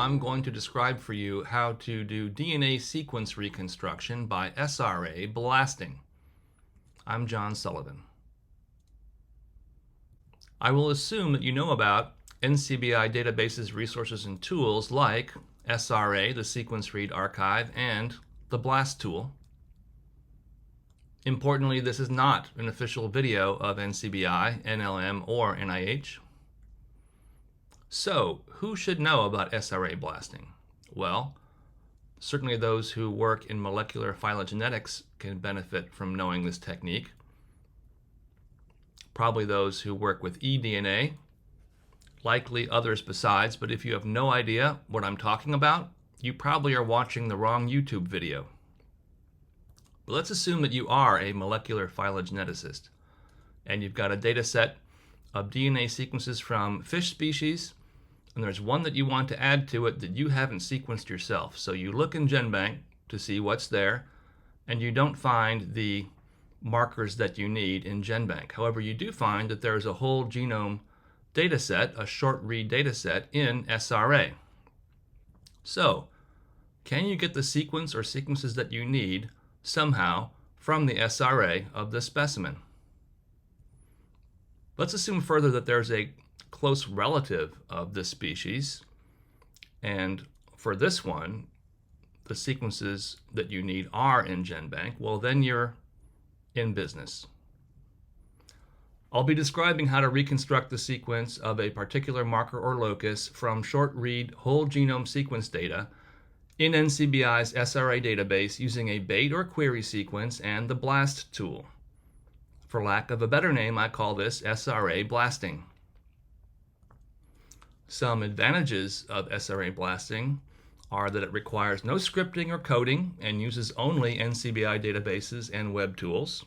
I'm going to describe for you how to do DNA sequence reconstruction by SRA blasting. I'm John Sullivan. I will assume that you know about NCBI databases, resources, and tools like SRA, the Sequence Read Archive, and the BLAST tool. Importantly, this is not an official video of NCBI, NLM, or NIH. So, who should know about SRA blasting? Well, certainly those who work in molecular phylogenetics can benefit from knowing this technique. Probably those who work with eDNA, likely others besides, but if you have no idea what I'm talking about, you probably are watching the wrong YouTube video. But let's assume that you are a molecular phylogeneticist, and you've got a data set of DNA sequences from fish species, and there's one that you want to add to it that you haven't sequenced yourself. So you look in GenBank to see what's there, and you don't find the markers that you need in GenBank. However, you do find that there's a whole genome data set, a short read data set in SRA. So, can you get the sequence or sequences that you need somehow from the SRA of the specimen? Let's assume further that there's a close relative of this species, and for this one, the sequences that you need are in GenBank. Well, then you're in business. I'll be describing how to reconstruct the sequence of a particular marker or locus from short-read whole genome sequence data in NCBI's SRA database using a bait or query sequence and the BLAST tool. For lack of a better name, I call this SRA blasting. Some advantages of SRA blasting are that it requires no scripting or coding and uses only NCBI databases and web tools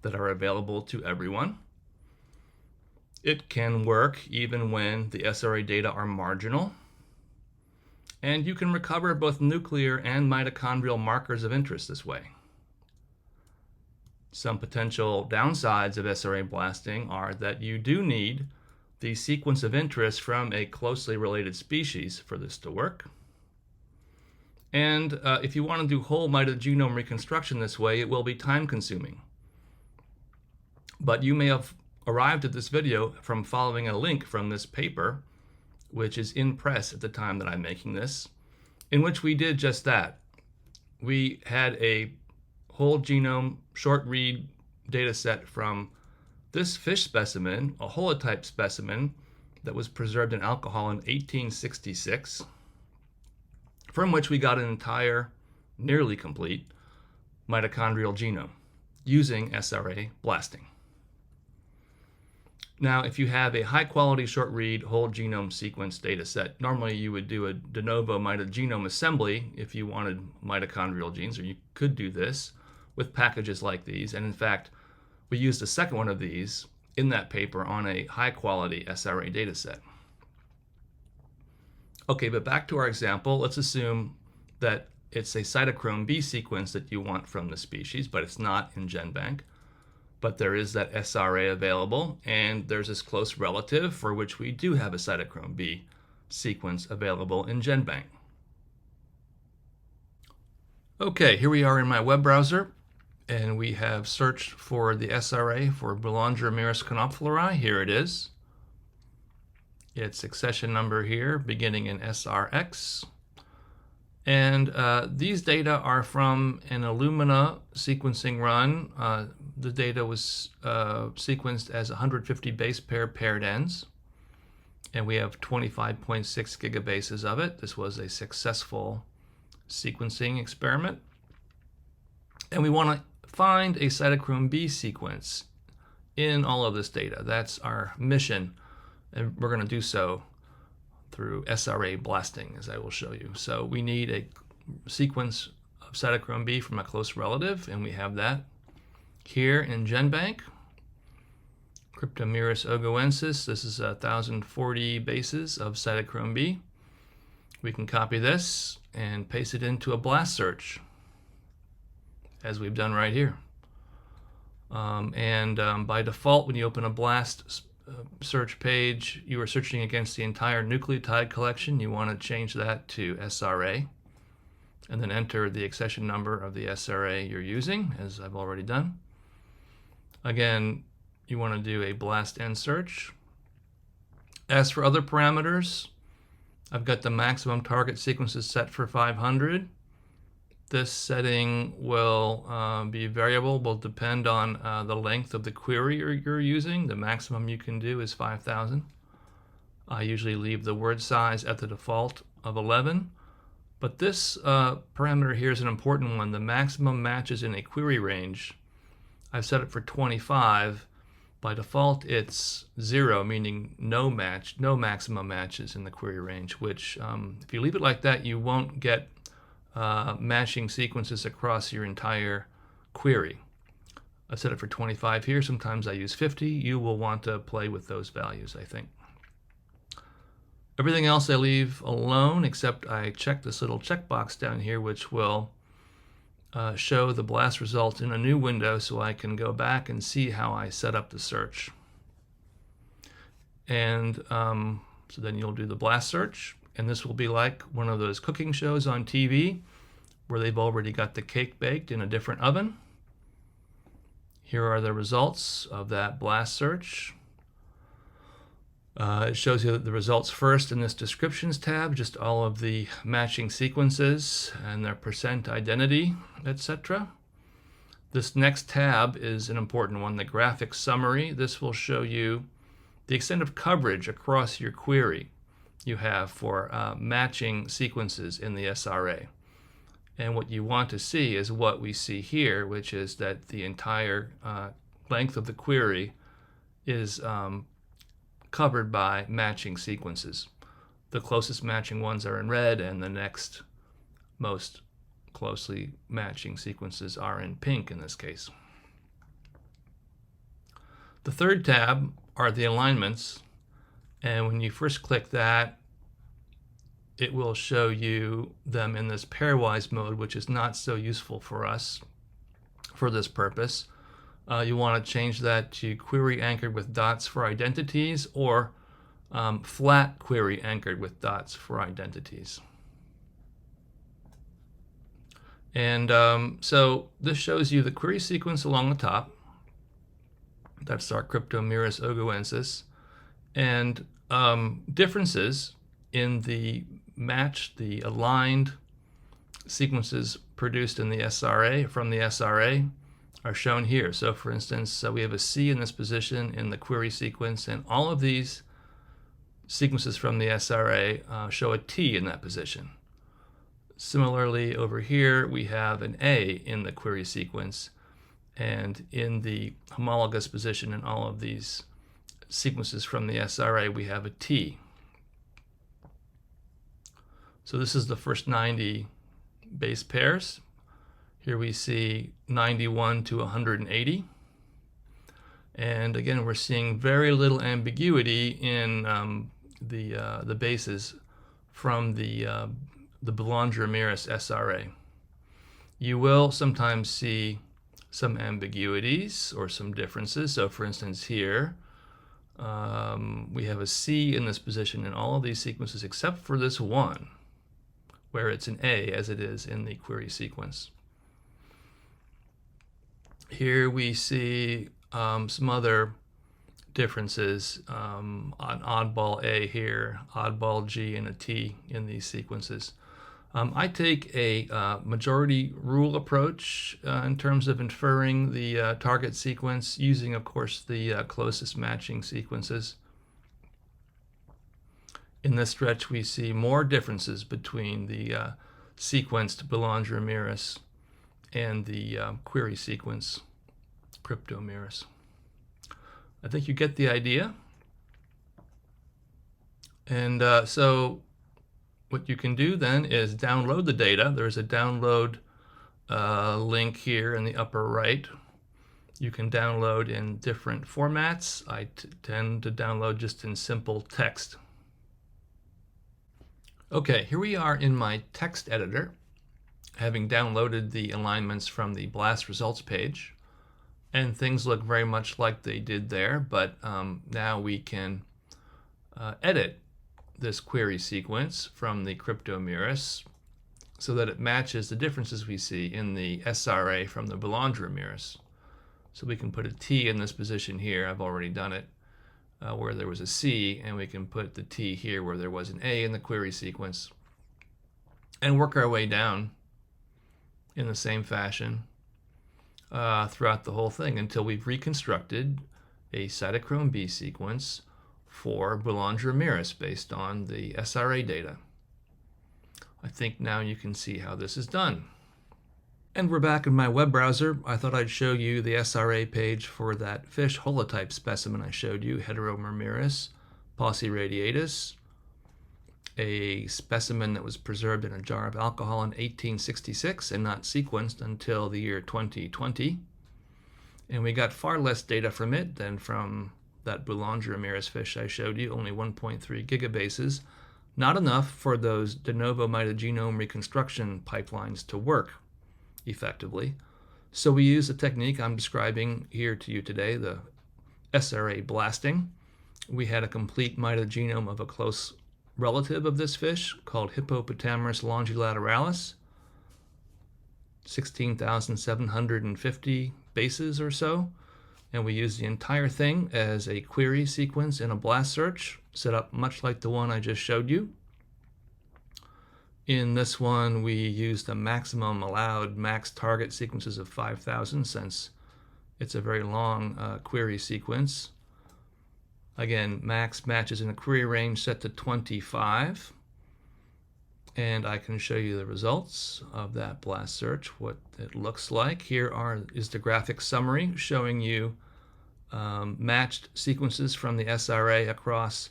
that are available to everyone. It can work even when the SRA data are marginal. And you can recover both nuclear and mitochondrial markers of interest this way. Some potential downsides of SRA blasting are that you do need the sequence of interest from a closely related species for this to work. And if you want to do whole mitogenome reconstruction this way, it will be time consuming. But you may have arrived at this video from following a link from this paper, which is in press at the time that I'm making this, in which we did just that. We had a whole genome short read data set from this fish specimen, a holotype specimen that was preserved in alcohol in 1866, from which we got an entire, nearly complete, mitochondrial genome using SRA blasting. Now, if you have a high-quality short-read whole genome sequence data set, normally you would do a de novo mitogenome assembly if you wanted mitochondrial genes, or you could do this with packages like these. And in fact, we used a second one of these in that paper on a high-quality SRA data set. Okay, but back to our example. Let's assume that it's a cytochrome B sequence that you want from the species, but it's not in GenBank. But there is that SRA available, and there's this close relative for which we do have a cytochrome B sequence available in GenBank. Okay, here we are in my web browser, and we have searched for the SRA for Boulenger-Ramirez Knopfleri. Here it is. Its accession number here, beginning in SRX. And these data are from an Illumina sequencing run. The data was sequenced as 150 base pair paired ends, and we have 25.6 gigabases of it. This was a successful sequencing experiment. And we want to find a cytochrome B sequence in all of this data. That's our mission, and we're going to do so through SRA blasting, as I will show you. So we need a sequence of cytochrome B from a close relative, and we have that here in GenBank. Cryptomyrus ogoensis, this is 1,040 bases of cytochrome B. We can copy this and paste it into a blast search, as we've done right here. By default, when you open a BLAST search page, you are searching against the entire nucleotide collection. You want to change that to SRA, and then enter the accession number of the SRA you're using, as I've already done. Again, you want to do a BLAST end search. As for other parameters, I've got the maximum target sequences set for 500. This setting will be variable, will depend on the length of the query you're using. The maximum you can do is 5,000. I usually leave the word size at the default of 11. But this parameter here is an important one. The maximum matches in a query range. I've set it for 25. By default, it's 0, meaning no maximum matches in the query range, which if you leave it like that, you won't get matching sequences across your entire query. I've set it for 25 here. Sometimes I use 50. You will want to play with those values, I think. Everything else I leave alone, except I check this little checkbox down here, which will show the BLAST results in a new window so I can go back and see how I set up the search. And so then you'll do the BLAST search, and this will be like one of those cooking shows on TV where they've already got the cake baked in a different oven. Here are the results of that BLAST search. It shows you the results first in this descriptions tab, just all of the matching sequences and their percent identity, etc. This next tab is an important one, the graphic summary. This will show you the extent of coverage across your query you have for matching sequences in the SRA. And what you want to see is what we see here, which is that the entire length of the query is covered by matching sequences. The closest matching ones are in red, and the next most closely matching sequences are in pink in this case. The third tab are the alignments, and when you first click that, it will show you them in this pairwise mode, which is not so useful for us for this purpose. You want to change that to query anchored with dots for identities, or flat query anchored with dots for identities. And so this shows you the query sequence along the top. That's our Cryptomyrus ogoensis. And differences in the aligned sequences produced in the SRA, from the SRA, are shown here. So for instance, we have a C in this position in the query sequence, and all of these sequences from the SRA show a T in that position. Similarly, over here, we have an A in the query sequence, and in the homologous position in all of these sequences from the SRA, we have a T. So this is the first 90 base pairs. Here we see 91 to 180. And again, we're seeing very little ambiguity in the bases from the Boulanger-Ramirez SRA. You will sometimes see some ambiguities or some differences. So for instance, here, we have a C in this position in all of these sequences except for this one, where it's an A as it is in the query sequence. Here we see some other differences, an oddball A here, oddball G, and a T in these sequences. I take a majority rule approach in terms of inferring the target sequence, using, of course, the closest matching sequences. In this stretch, we see more differences between the sequenced Boulanger-Ramirez and the query sequence Cryptomyrus. I think you get the idea. And so what you can do then is download the data. There's a download link here in the upper right. You can download in different formats. I tend to download just in simple text. Okay, here we are in my text editor, having downloaded the alignments from the BLAST results page. and things look very much like they did there, but now we can edit this query sequence from the cryptomiris so that it matches the differences we see in the SRA from the Boulanger-miris. So we can put a T in this position here. I've already done it, where there was a C, and we can put the T here where there was an A in the query sequence, and work our way down in the same fashion throughout the whole thing until we've reconstructed a cytochrome B sequence for Boulanger-miris based on the SRA data. I think now you can see how this is done. And we're back in my web browser. I thought I'd show you the SRA page for that fish holotype specimen I showed you, Heteromyrmeris pauciradiatus, a specimen that was preserved in a jar of alcohol in 1866 and not sequenced until the year 2020. And we got far less data from it than from that Boulanger-miris fish I showed you, only 1.3 gigabases. Not enough for those de novo mitogenome reconstruction pipelines to work effectively. So we use the technique I'm describing here to you today, the SRA blasting. We had a complete mitogenome of a close relative of this fish called Hippopotamus longilateralis, 16,750 bases or so. And we use the entire thing as a query sequence in a blast search, set up much like the one I just showed you. In this one, we used a maximum allowed max target sequences of 5,000 since it's a very long query sequence. Again, max matches in a query range set to 25. And I can show you the results of that blast search, what it looks like. Here is the graphic summary showing you matched sequences from the SRA across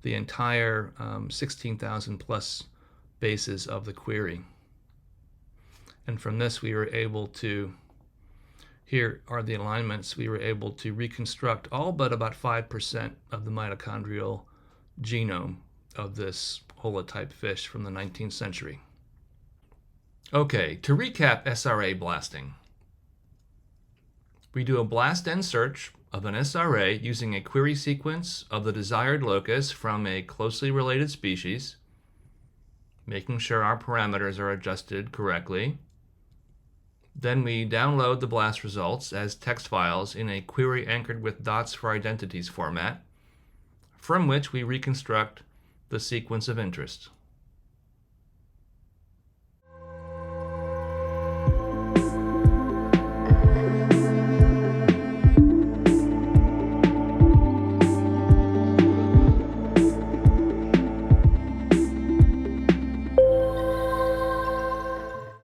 the entire 16,000 plus bases of the query. And from this we were able to, here are the alignments, we were able to reconstruct all but about 5% of the mitochondrial genome of this holotype fish from the 19th century. Okay, to recap SRA blasting. We do a blast and search of an SRA using a query sequence of the desired locus from a closely related species, making sure our parameters are adjusted correctly. Then we download the blast results as text files in a query anchored with dots for identities format, from which we reconstruct the sequence of interest.